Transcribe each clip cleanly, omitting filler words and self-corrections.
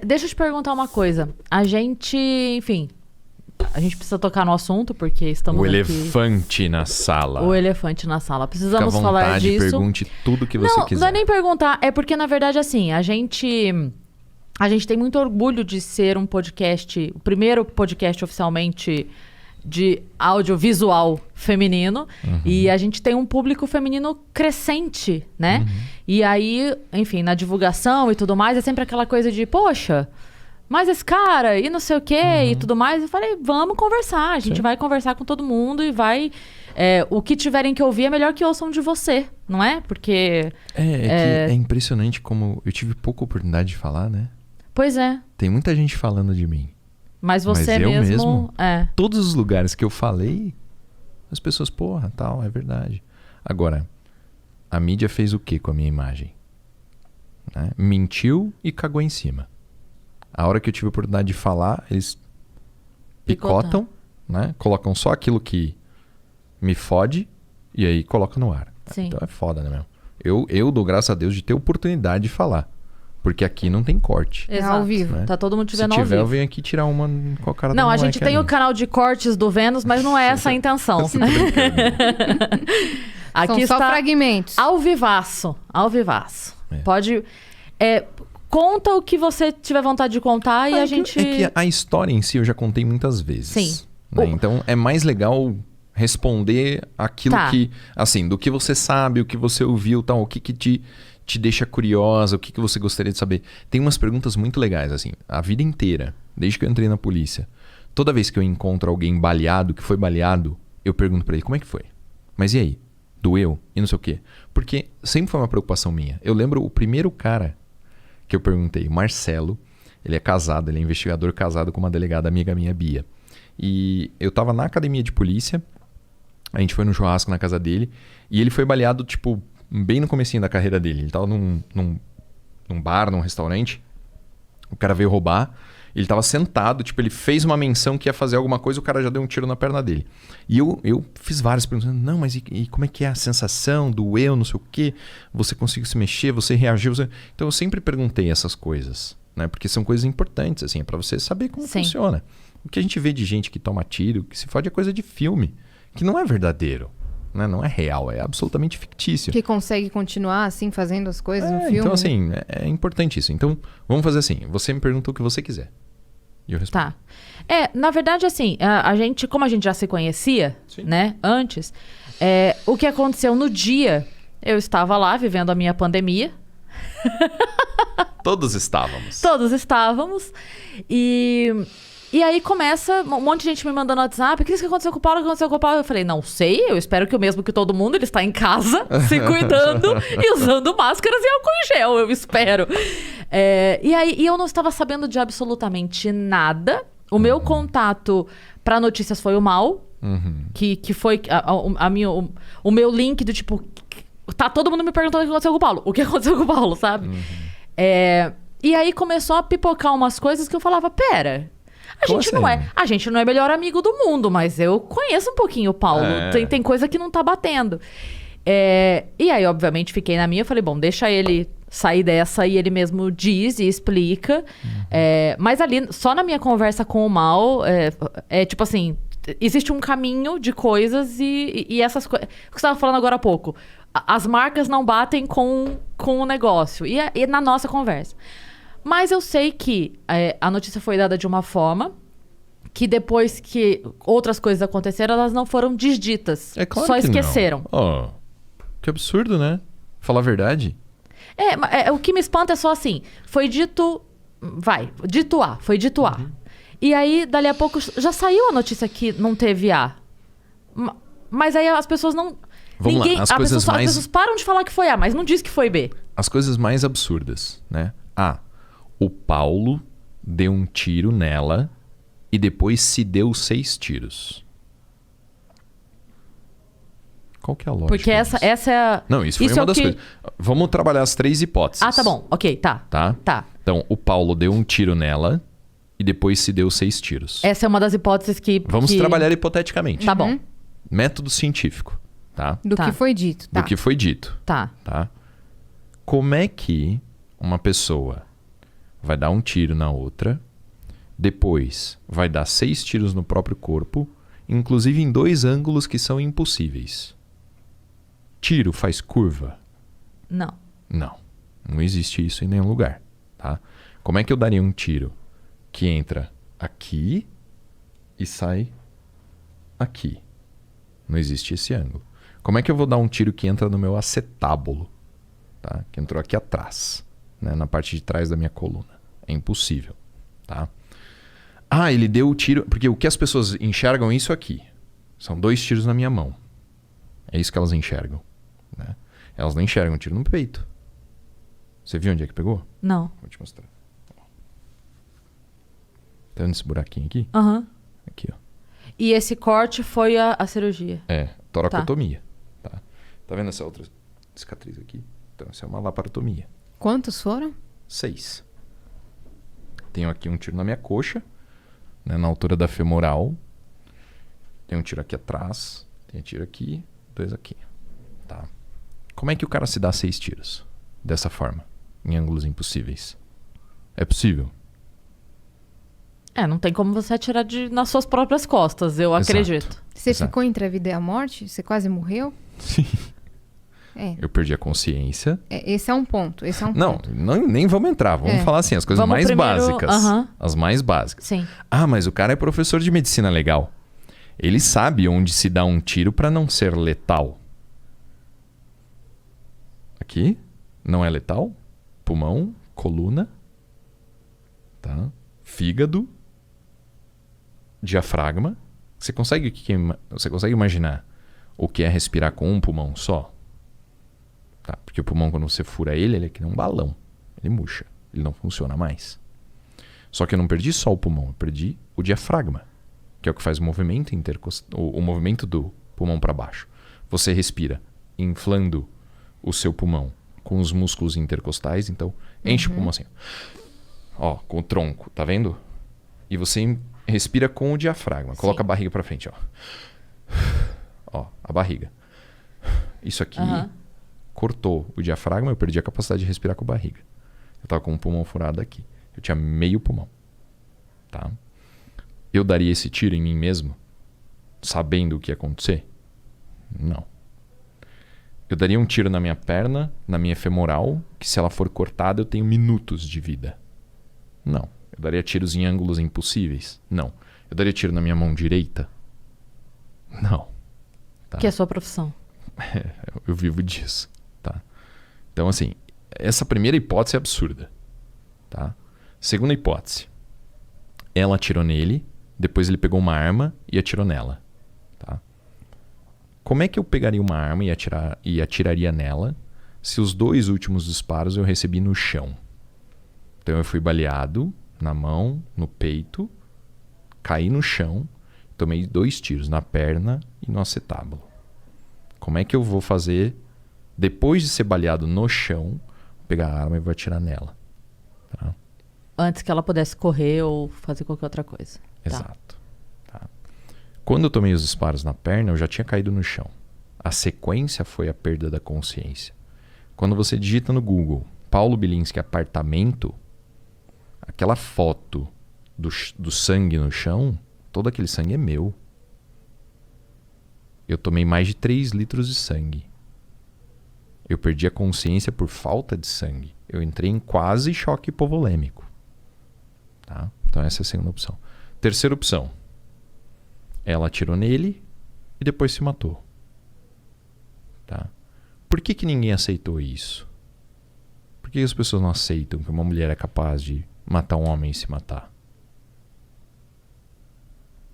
Deixa eu te perguntar uma coisa. A gente, enfim... A gente precisa tocar no assunto, porque estamos O aqui... elefante na sala. O elefante na sala. Precisamos Fica à falar vontade, disso. pergunte tudo que você quiser. Não é nem perguntar. É porque, na verdade, assim, a gente tem muito orgulho de ser um podcast... O primeiro podcast oficialmente de audiovisual feminino. E a gente tem um público feminino crescente, né? E aí, enfim, na divulgação e tudo mais, é sempre aquela coisa de... Poxa... Mas esse cara, e não sei o quê, e tudo mais. Eu falei, vamos conversar. A gente vai conversar com todo mundo e vai... o que tiverem que ouvir é melhor que ouçam de você, não é? Porque... Que é impressionante como eu tive pouca oportunidade de falar, né? Pois é. Tem muita gente falando de mim. Mas você eu mesmo... Todos os lugares que eu falei, as pessoas, porra, tal, é verdade. Agora, a mídia fez o que com a minha imagem? Né? Mentiu e cagou em cima. A hora que eu tive a oportunidade de falar, eles picotam, né? Colocam só aquilo que me fode e aí colocam no ar. Sim. Então é foda, né, meu? Eu dou graças a Deus de ter oportunidade de falar. Porque aqui não tem corte. Exato. Ao vivo. Né? Tá todo mundo te Se vendo ao tiver, vivo. eu venho aqui tirar uma com a cara do Não, a moleque gente tem ali. o canal de cortes do Vênus, mas não é essa a intenção. Aqui São só está fragmentos. ao vivaço. Ao vivaço. É. Pode... conta o que você tiver vontade de contar e a gente... É que a história em si eu já contei muitas vezes. Sim. Né? Então é mais legal responder aquilo Tá. que... Assim, do que você sabe, o que você ouviu, tal, o que te deixa curiosa, o que você gostaria de saber. Tem umas perguntas muito legais, assim. A vida inteira, desde que eu entrei na polícia, toda vez que eu encontro alguém baleado, que foi baleado, eu pergunto pra ele, como é que foi? Mas e aí? Doeu? E não sei o quê. Porque sempre foi uma preocupação minha. Eu lembro o primeiro cara que eu perguntei, Marcelo, ele é casado, ele é investigador casado com uma delegada amiga minha, Bia. E eu tava na academia de polícia, a gente foi num churrasco na casa dele, e ele foi baleado, tipo, bem no comecinho da carreira dele. Ele tava num bar, num restaurante, o cara veio roubar, ele tava sentado, tipo, ele fez uma menção que ia fazer alguma coisa, o cara já deu um tiro na perna dele. E eu fiz várias perguntas, não, mas e como é que é a sensação, doeu, não sei o quê, você conseguiu se mexer, você reagiu, Então eu sempre perguntei essas coisas, né? Porque são coisas importantes, assim, pra você saber como Sim. funciona. O que a gente vê de gente que toma tiro, que se fode é coisa de filme, que não é verdadeiro, né? Não é real, é absolutamente fictício. Que consegue continuar assim, fazendo as coisas no filme. Então, assim, é importante isso. Então, vamos fazer assim, você me pergunta o que você quiser. E eu respondo. Tá. Na verdade, assim, a gente, como a gente já se conhecia, Sim. né, antes, o que aconteceu no dia, eu estava lá vivendo a minha pandemia. Todos estávamos. Todos estávamos. E aí começa um monte de gente me mandando no WhatsApp. O que aconteceu com o Paulo? O que aconteceu com o Paulo? Eu falei, não sei. Eu espero que o mesmo que todo mundo. Ele está em casa, se cuidando e usando máscaras e álcool em gel. Eu espero. E eu não estava sabendo de absolutamente nada. O meu contato para notícias foi o Mal. Que foi o meu link do tipo... Tá todo mundo me perguntando o que aconteceu com o Paulo. O que aconteceu com o Paulo, sabe? E aí começou a pipocar umas coisas que eu falava, pera... A gente não é melhor amigo do mundo, mas eu conheço um pouquinho o Paulo. Tem coisa que não tá batendo. E aí, obviamente, fiquei na minha. Falei, bom, deixa ele sair dessa e ele mesmo diz e explica. Mas ali, só na minha conversa com o Mal, tipo assim, existe um caminho de coisas e essas coisas... O que você estava falando agora há pouco. As marcas não batem com o negócio. E na nossa conversa. Mas eu sei que a notícia foi dada de uma forma que depois que outras coisas aconteceram, elas não foram desditas. É claro só que esqueceram. Não. Que absurdo, né? Falar a verdade. O que me espanta é só assim, foi dito... dito A, foi dito A. E aí, dali a pouco, já saiu a notícia que não teve A. Mas aí as pessoas não... Vamos lá, as pessoas param de falar que foi A, mas não diz que foi B. As coisas mais absurdas, né? O Paulo deu um tiro nela e depois se deu 6 tiros. Qual que é a lógica Porque essa é a... Não, isso foi uma das coisas. Vamos trabalhar as 3 hipóteses. Tá bom. Ok, tá. Tá? Então, o Paulo deu um tiro nela e depois se deu 6 tiros. Essa é uma das hipóteses que... Vamos trabalhar hipoteticamente. Tá bom. Método científico, tá? Do que foi dito. Do que foi dito. Tá. Como é que uma pessoa vai dar um tiro na outra, depois vai dar 6 tiros no próprio corpo, inclusive em 2 ângulos que são impossíveis. Tiro faz curva? Não. Não existe isso em nenhum lugar, tá? Como é que eu daria um tiro que entra aqui e sai aqui? Não existe esse ângulo. Como é que eu vou dar um tiro que entra no meu acetábulo, tá? Que entrou aqui atrás, né? Na parte de trás da minha coluna. É impossível, tá? Ah, ele deu o tiro... Porque o que as pessoas enxergam isso aqui. São 2 tiros na minha mão. É isso que elas enxergam, né? Elas não enxergam um tiro no peito. Você viu onde é que pegou? Não. Vou te mostrar. Tá vendo esse buraquinho aqui? Aham. Aqui, ó. E esse corte foi a cirurgia? É, toracotomia. Tá vendo essa outra cicatriz aqui? Então, essa é uma laparotomia. Quantos foram? 6. Tenho aqui um tiro na minha coxa, né, na altura da femoral. Tem um tiro aqui atrás. Tem um tiro aqui, 2 aqui. Tá. Como é que o cara se dá 6 tiros? Dessa forma, em ângulos impossíveis. É possível? Não tem como você atirar nas suas próprias costas, eu Exato. acredito. Você Exato. ficou entre a vida e a morte? Você quase morreu? Sim. É. Eu perdi a consciência. Esse é um ponto. Esse é um Não, ponto. nem vamos entrar. Vamos falar assim, as coisas Vamos mais primeiro- básicas. Aham. As mais básicas. Sim. Ah, mas o cara é professor de medicina legal. Ele sabe onde se dá um tiro para não ser letal. Aqui não é letal. Pulmão, coluna, tá? Fígado, diafragma. Você consegue imaginar o que é respirar com um pulmão só? Tá? Porque o pulmão, quando você fura ele é que nem um balão. Ele murcha. Ele não funciona mais. Só que eu não perdi só o pulmão, eu perdi o diafragma, que é o que faz o movimento o movimento do pulmão para baixo. Você respira inflando o seu pulmão com os músculos intercostais, então enche o pulmão assim. Ó, com o tronco, tá vendo? E você respira com o diafragma. Coloca a barriga para frente, ó. Ó, a barriga. Isso aqui cortou o diafragma, eu perdi a capacidade de respirar com a barriga. Eu tava com o pulmão furado aqui. Eu tinha meio pulmão. Tá? Eu daria esse tiro em mim mesmo, sabendo o que ia acontecer? Não. Eu daria um tiro na minha perna, na minha femoral, que se ela for cortada eu tenho minutos de vida. Não. Eu daria tiros em ângulos impossíveis? Não. Eu daria tiro na minha mão direita? Não. Tá? Que é a sua profissão. Eu vivo disso. Tá? Então, assim, essa primeira hipótese é absurda. Tá? Segunda hipótese. Ela atirou nele, depois ele pegou uma arma e atirou nela. Tá? Como é que eu pegaria uma arma e atiraria nela se os 2 últimos disparos eu recebi no chão? Então eu fui baleado na mão, no peito, caí no chão, tomei 2 tiros na perna e no acetábulo. Como é que eu vou fazer, depois de ser baleado no chão, pegar a arma e vou atirar nela? Tá? Antes que ela pudesse correr ou fazer qualquer outra coisa. Exato. Tá. Quando eu tomei os disparos na perna, eu já tinha caído no chão. A sequência foi a perda da consciência. Quando você digita no Google Paulo Bilinski apartamento, aquela foto do sangue no chão, todo aquele sangue é meu. Eu tomei mais de 3 litros de sangue. Eu perdi a consciência por falta de sangue. Eu entrei em quase choque hipovolêmico. Tá? Então essa é a segunda opção. Terceira opção. Ela atirou nele e depois se matou. Tá? Por que ninguém aceitou isso? Por que as pessoas não aceitam que uma mulher é capaz de matar um homem e se matar?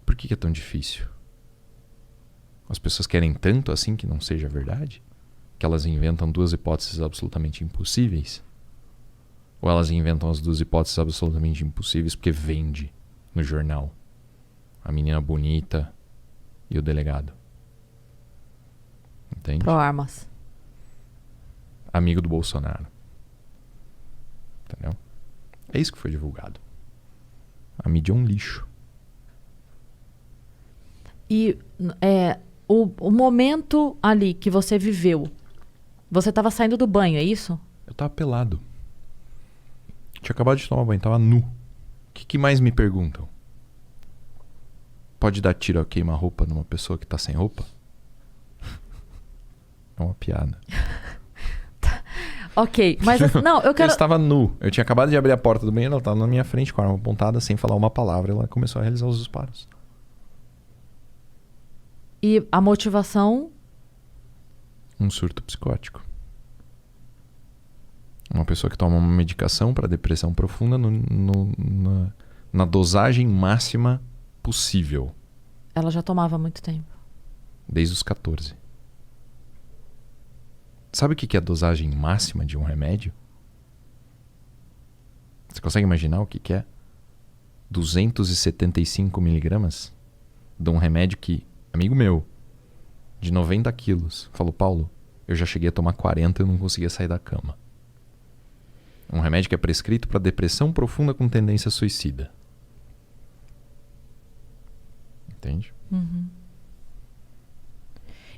Por que é tão difícil? As pessoas querem tanto assim que não seja verdade? Que elas inventam 2 hipóteses absolutamente impossíveis? Ou elas inventam as 2 hipóteses absolutamente impossíveis porque vende no jornal a menina bonita e o delegado? Entende? Pro armas. Amigo do Bolsonaro. Entendeu? É isso que foi divulgado. A mídia é um lixo. E o momento ali que você viveu, você estava saindo do banho, é isso? Eu tava pelado. Tinha acabado de tomar banho, tava nu. O que mais me perguntam? Pode dar tiro a queima-roupa numa pessoa que tá sem roupa? É uma piada. Ok, mas não, eu quero... Eu estava nu. Eu tinha acabado de abrir a porta do banheiro, ela estava na minha frente com a arma apontada, sem falar uma palavra. Ela começou a realizar os disparos. E a motivação? Um surto psicótico. Uma pessoa que toma uma medicação para depressão profunda na dosagem máxima possível. Ela já tomava há muito tempo. Desde os 14. Sabe o que é a dosagem máxima de um remédio? Você consegue imaginar o que é? 275 miligramas de um remédio que, amigo meu, de 90 quilos, falou: Paulo, eu já cheguei a tomar 40 e eu não conseguia sair da cama. Um remédio que é prescrito para depressão profunda com tendência suicida. Entende? Uhum.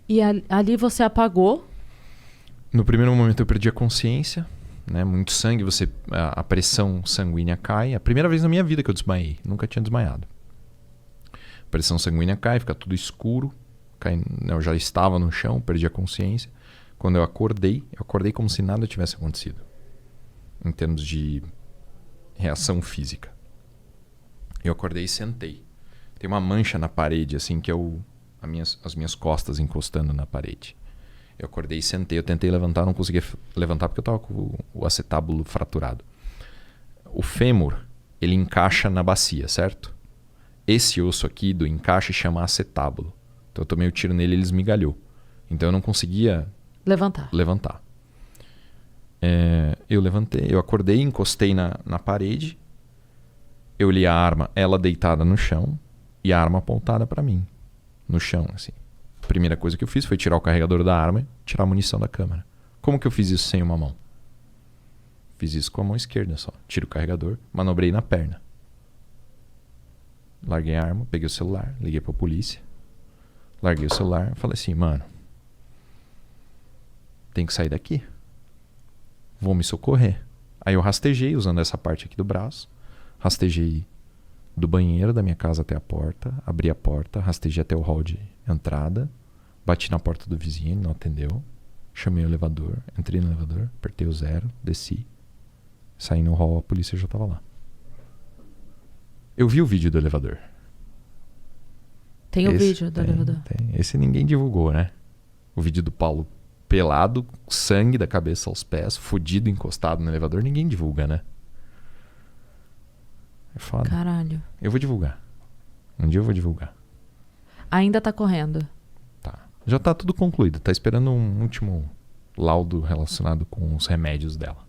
E ali você apagou? No primeiro momento eu perdi a consciência, né? Muito sangue, a pressão sanguínea cai. É a primeira vez na minha vida que eu desmaiei, nunca tinha desmaiado. A pressão sanguínea cai, fica tudo escuro. Eu já estava no chão, perdi a consciência. Quando eu acordei como se nada tivesse acontecido. Em termos de reação física. Eu acordei e sentei. Tem uma mancha na parede, assim, que é as minhas costas encostando na parede. Eu acordei e sentei. Eu tentei levantar, não conseguia levantar porque eu estava com o acetábulo fraturado. O fêmur, ele encaixa na bacia, certo? Esse osso aqui do encaixe chama acetábulo. Então eu tomei o tiro nele e ele esmigalhou. Então eu não conseguia levantar. Eu levantei, eu acordei, encostei na parede. Eu li a arma, ela deitada no chão e a arma apontada para mim, no chão, assim. A primeira coisa que eu fiz foi tirar o carregador da arma e tirar a munição da câmera. Como que eu fiz isso sem uma mão? Fiz isso com a mão esquerda só. Tiro o carregador, manobrei na perna. Larguei a arma, peguei o celular, liguei pra polícia. Larguei o celular, falei assim: mano, tem que sair daqui. Vou me socorrer. Aí eu rastejei usando essa parte aqui do braço. Rastejei do banheiro da minha casa até a porta. Abri a porta, rastejei até o hall de entrada. Bati na porta do vizinho, ele não atendeu. Chamei o elevador, entrei no elevador, apertei o 0, desci. Saí no hall, a polícia já estava lá. Eu vi o vídeo do elevador. Tem o vídeo do elevador. Tem. Esse ninguém divulgou, né? O vídeo do Paulo pelado, sangue da cabeça aos pés, fudido, encostado no elevador, ninguém divulga, né? É foda. Caralho. Eu vou divulgar. Um dia eu vou divulgar. Ainda tá correndo? Tá. Já tá tudo concluído. Tá esperando um último laudo relacionado com os remédios dela.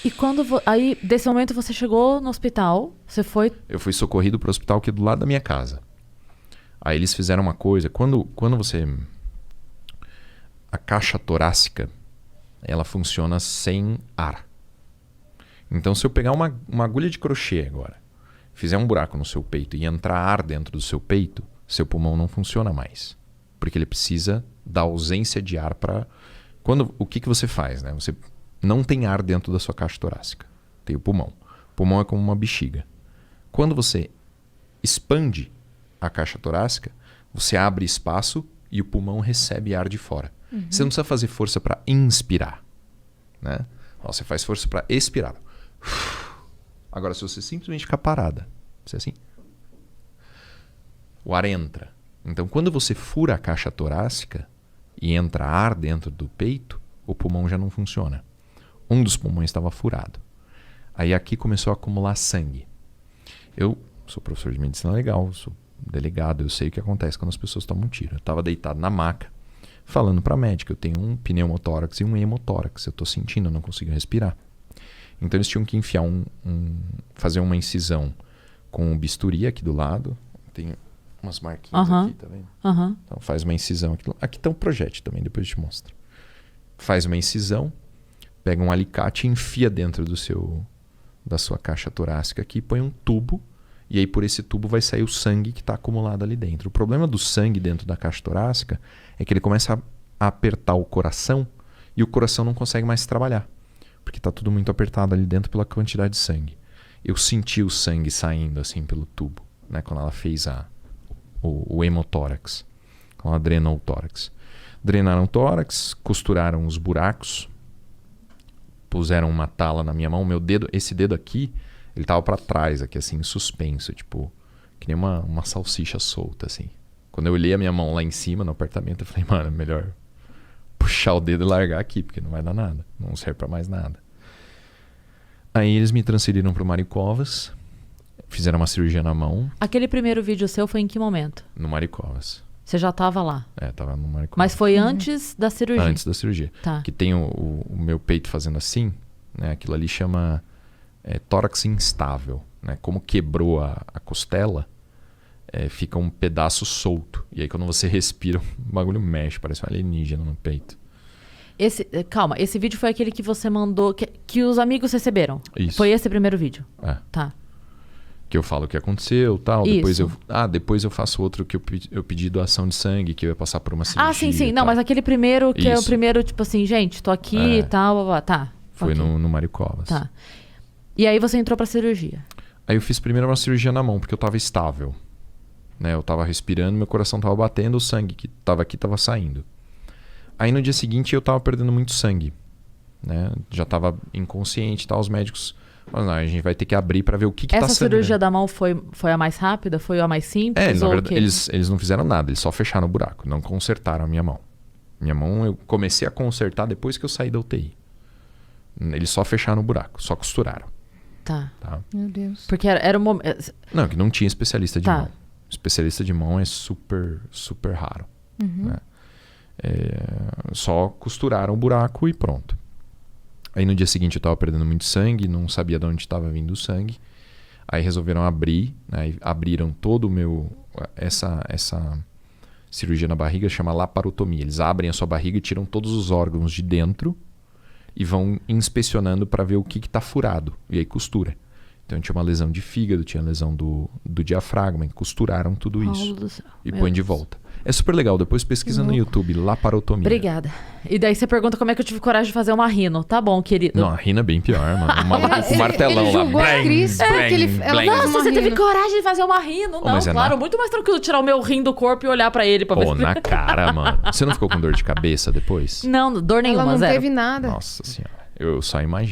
E quando... Aí, desse momento, você chegou no hospital, você foi... Eu fui socorrido pro hospital que é do lado da minha casa. Aí eles fizeram uma coisa. Quando você... A caixa torácica, ela funciona sem ar. Então, se eu pegar uma agulha de crochê agora, fizer um buraco no seu peito e entrar ar dentro do seu peito, seu pulmão não funciona mais. Porque ele precisa da ausência de ar para... O que você faz, né? Você não tem ar dentro da sua caixa torácica. Tem o pulmão. O pulmão é como uma bexiga. Quando você expande a caixa torácica, você abre espaço e o pulmão recebe ar de fora. Uhum. Você não precisa fazer força para inspirar, né? Você faz força para expirar. Agora, se você simplesmente ficar parada, você assim, o ar entra. Então, quando você fura a caixa torácica e entra ar dentro do peito, o pulmão já não funciona. Um dos pulmões estava furado. Aí aqui começou a acumular sangue. Eu sou professor de medicina legal, sou delegado, eu sei o que acontece quando as pessoas tomam tiro. Eu estava deitado na maca, falando para a médica: eu tenho um pneumotórax e um hemotórax, eu estou sentindo, eu não consigo respirar. Então eles tinham que enfiar fazer uma incisão com um bisturi aqui do lado. Tem umas marquinhas aqui, tá vendo? Então faz uma incisão aqui. Aqui tá um projétil também, depois eu te mostro. Faz uma incisão, pega um alicate e enfia dentro da sua caixa torácica aqui, põe um tubo, e aí por esse tubo vai sair o sangue que está acumulado ali dentro. O problema do sangue dentro da caixa torácica é que ele começa a apertar o coração e o coração não consegue mais trabalhar, porque tá tudo muito apertado ali dentro pela quantidade de sangue. Eu senti o sangue saindo assim pelo tubo, né, quando ela fez o hemotórax, quando ela drenou o tórax. Drenaram o tórax, costuraram os buracos, puseram uma tala na minha mão. Meu dedo, esse dedo aqui, ele tava pra trás aqui, assim, suspenso, tipo, que nem uma salsicha solta, assim. Quando eu olhei a minha mão lá em cima no apartamento, eu falei, mano, é melhor puxar o dedo e largar aqui, porque não vai dar nada, não serve pra mais nada. Aí eles me transferiram pro Mário Covas, fizeram uma cirurgia na mão. Aquele primeiro vídeo seu foi em que momento? No Mário Covas. Você já tava lá? Tava no Mário Covas. Mas foi antes da cirurgia? Antes da cirurgia. Tá. Que tem o meu peito fazendo assim, né? Aquilo ali chama tórax instável, né? Como quebrou a costela, fica um pedaço solto. E aí quando você respira, o bagulho mexe, parece um alienígena no peito. Calma, esse vídeo foi aquele que você mandou, que os amigos receberam? Isso. Foi esse primeiro vídeo? Tá. Que eu falo o que aconteceu, tal. Isso. Depois eu faço outro que eu pedi doação de sangue, que eu ia passar por uma cirurgia. Ah, sim. Não, mas aquele primeiro, que é o primeiro, tipo assim, gente, tô aqui e tal, tá. Foi okay. no Mário Covas. Tá. E aí você entrou pra cirurgia? Aí eu fiz primeiro uma cirurgia na mão, porque eu tava estável. Né? Eu tava respirando, meu coração tava batendo, o sangue que tava aqui tava saindo. Aí no dia seguinte eu tava perdendo muito sangue. Né? Já tava inconsciente e tal, os médicos... Mas não, a gente vai ter que abrir pra ver o que tá sangrando. Essa cirurgia da mão foi a mais rápida? Foi a mais simples? Na verdade, eles não fizeram nada, eles só fecharam o buraco, não consertaram a minha mão. Minha mão eu comecei a consertar depois que eu saí da UTI. Eles só fecharam o buraco, só costuraram. Tá. Meu Deus. Porque era um momento... Não, que não tinha especialista de mão. Especialista de mão é super, super raro. Né? Só costuraram o buraco e pronto. Aí no dia seguinte eu tava perdendo muito sangue, não sabia de onde estava vindo o sangue. Aí resolveram abrir, né? Abriram todo o meu... Essa cirurgia na barriga chama laparotomia. Eles abrem a sua barriga e tiram todos os órgãos de dentro e vão inspecionando para ver o que tá furado. E aí costura. Então tinha uma lesão de fígado, tinha lesão do diafragma, e costuraram tudo isso. E põe de volta. É super legal, depois pesquisa no YouTube, laparotomia. Obrigada. E daí você pergunta como é que eu tive coragem de fazer uma rino. Tá bom, querido. Não, a rino é bem pior, mano. O maluco com o martelão ele lá. julgou a Cris porque ela Nossa, fez uma você teve rino. coragem de fazer uma rino? Não, mas claro, muito mais tranquilo tirar o meu rim do corpo e olhar pra ele pra ver. Na cara, mano. Você não ficou com dor de cabeça depois? Não, dor nenhuma, Ela não zero. teve nada. Nossa senhora, eu só imagino.